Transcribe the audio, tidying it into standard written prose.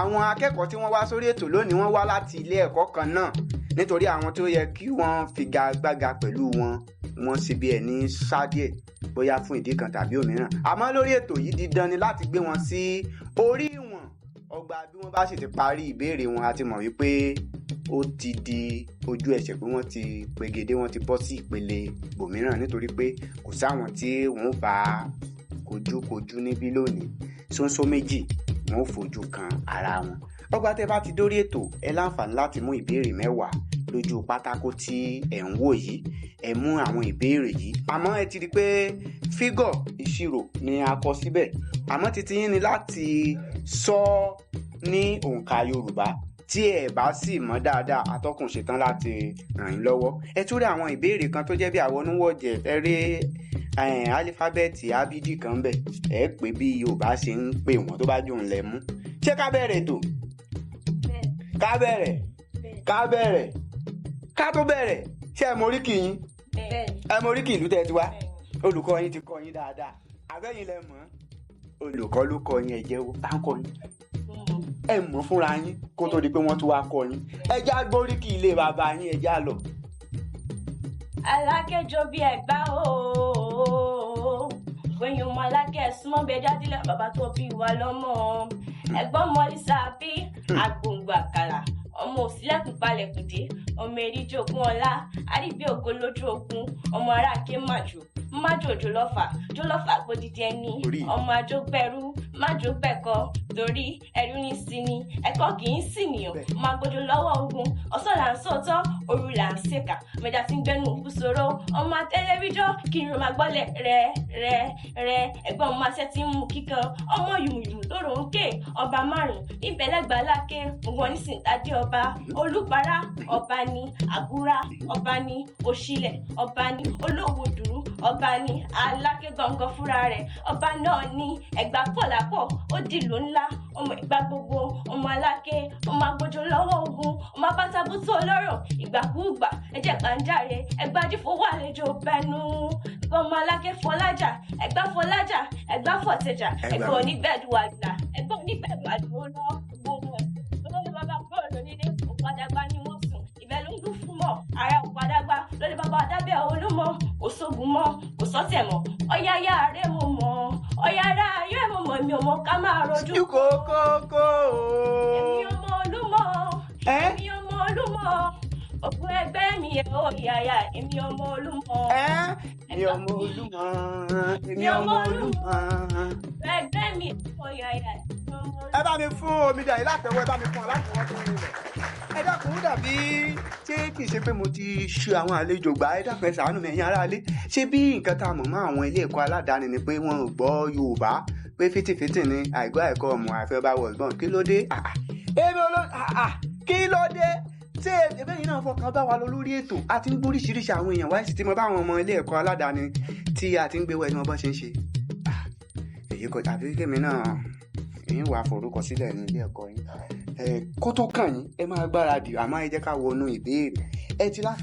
àwọn akẹ́kọ̀ọ́ tí wọ́n wá sórí ètò lónìí wọ́n wá láti ilé ẹ̀kọ́ kan náà nítorí àwọn tó yẹ kí wọ́n figagbága pẹ̀lú wọ́n sì bí ẹni sádìẹ̀ bóyá fún ìdí kan tàbí òmíràn àmọ́ lórí ètò yìí dídán ni láti gbé wọn sí orí ìwọ̀n ọgbà bí wọ́n bá sì ti parí ìbéèrè wọn a ti mọ̀ wípé ó ti di ojú ẹsẹ̀ pé wọ́n ti pegedé wọ́n ti bọ́ sí ìpele ibòmíràn nítorí pé kò sáwọn tí wọ́n bá kojúkojú níbí lónìí ṣóńṣó méjì wọ́n ò fojú kan ara wọn. ọgbà tẹ́ bá ti dórí ètò ẹ láǹfààní láti mú ìbéèrè 10 lójú pátákó tí ẹ̀ ń wò yìí ẹ mú àwọn ìbéèrè yìí àmọ́ ẹ ti rí i pé fígọ̀ ìṣirò ni a kọ síbẹ̀ àmọ́ títí yín ni láti sọ ní òǹkà Yorùbá tí ẹ bá sì mọ̀ dáadáa atọ́kùn ṣetán láti ràn yín lọ́wọ́. ẹ tún rí àwọn ìbéèrè kan tó jẹ́ bí àwọn oníwọ̀jẹ̀ ẹ rí álífábẹ́ẹ̀tì ábídì kan bẹ̀ ẹ pé bí Yorùbá ṣe ń pè wọ́n tó bá jù ń lẹ̀ mú. ṣé ká bẹ̀rẹ̀ ètò? ká tó bẹ̀rẹ̀ ṣé ẹ mọ oríkì yín? ẹ mọ oríkì ìlú tẹ́ ti wá? olùkọ́ yín ti kọ́ yín dáadáa àbẹ́yìn lẹ mọ̀ olùkọ́ ló kọ́ yín ẹ jẹ́wọ́ tá ń kọ́ yín ẹ mọ̀ fúnra yín kó tó di pé wọ́n tún wá kọ́ yín ẹ já gbóríkì ilé bàbá yín ẹ já lọ. alákẹ́jọ bíi Ẹ̀gbá ooo gbẹ̀yìn ọmọ alákẹ́ súnmọ́ bẹ́ẹ̀ jádìlẹ̀ bàbá tó bí wa lọ́mọ ẹ̀gbọ́n mọ́lísà bí agbóngbò àkàrà ọmọ òsínlẹ̀kùn palẹ̀kùndé ọmọ eríjì ogun ọlá àríbí ògo lójú ogun ọmọ aráàké májò jólọ́fà gbòdìdí ẹni ọmọ àjọgbẹ̀rú májò gbẹ̀kọ torí ẹrú ní sinmi ẹ̀kọ́ kì í sì nìyàn máa gbójú lọ́wọ́ ogun ọ̀sán là ń sòótọ́ òru là ń ṣèkà mẹ́ta tí ń gbẹ́nu búṣọ̀rọ̀ ọmọ atẹ́lẹ́ríjọ́ kí n máa gbọ́lẹ̀ rẹ̀ ẹ̀gbọ́n ọmọ aṣẹ́ tí ń mú kíkan ọmọ yùmùyùmù lóró ń ké ọba márùn-ún ìbẹ̀lẹ́gbàá lákè ògùn onísìntàdé ọba olùpàrà ọba ní àgúrà ọba ní òṣìlẹ̀ ọba ní olówó dùrú ọba ní aláké gangan fúnra rẹ̀ ọba náà ní Ẹ̀gbá pọ̀lápọ̀ ó dìlú ńlá ọmọ Ẹ̀gbá gbogbo ọmọ aláké ọmọ agbójú lọ́wọ́ ogun ọmọ abátabútó ọlọ́rọ̀ ìgbàkúùgbà ẹ̀jẹ̀ pàǹjáre Ẹ̀gbá jífowó àlejò bẹnu ọmọ aláké fọlájà Ẹ̀gbá fọlájà Ẹ̀gbá fọ̀tẹ̀jà Ẹ̀gbá onígbẹ̀dùwàgbà Ẹ̀gbá onígbẹ̀dùwàgbà lọ́wọ́ bàbá kúrò lónílé òpadàgbà ni wọ́n sùn ìbẹ̀ ló ń dún fún mọ́ ara òpadàgbà lórí bàbá adábẹ́ olúmọ kò sógun mọ́ kò sọ́tẹ̀ mọ́ ọ̀yáyá rẹ̀ mo mọ̀ ọ̀yára ayé mo mọ̀ èmi ò mọ̀ ká máa rojú kókókó èmi ọmọ olúmọ èmi ọmọ olúmọ òkú ẹgbẹ́ mi ẹ̀ ó yàyà èmi ọmọ olúmọ èmi ọmọ olúmọ ẹgbẹ́ mi ó yàyà ẹ bá mi fún omidan yìí látẹ̀wọ́ ẹ bá mi fún ọ látẹ̀wọ́ tó ń lẹ̀. ẹ dákun dàbí ṣé kì í ṣe pé mo ti ṣe àwọn àlejò gbà ẹ dákun ẹ ṣàánú mi ẹ̀yin aráalé ṣé bí nǹkan tá a mọ̀ mọ́ àwọn ilé ẹ̀kọ́ aládàáni ni pé wọ́n ò gbọ́ Yorùbá pé fìtìfìtì ni àìgbọ́ ẹ̀kọ́ ọmọ àfẹ́ bá wọ̀ ọ̀gbọ́n kí ló dé? Kí ló dé? ṣé ẹbẹ́ yìí náà fọkàn bá wa lọ lórí ètò a ti ń gbóríṣiríṣi àwọn èèyàn wáyé sì ti mọ bá àwọn ọmọ ilé ẹ̀kọ́ aládàáni tí a ti ń gbé wọ ẹni wọn bọ́ ṣe ń ṣe èyí kò tàbí kémi náà èyí wàá forúkọ sílẹ̀ ní ilé ẹ̀kọ́ yín kó tó kàn yín ẹ máa gbáradì àmọ́ ẹ jẹ́ ká wọnú ìbéèrè ẹ ti láti.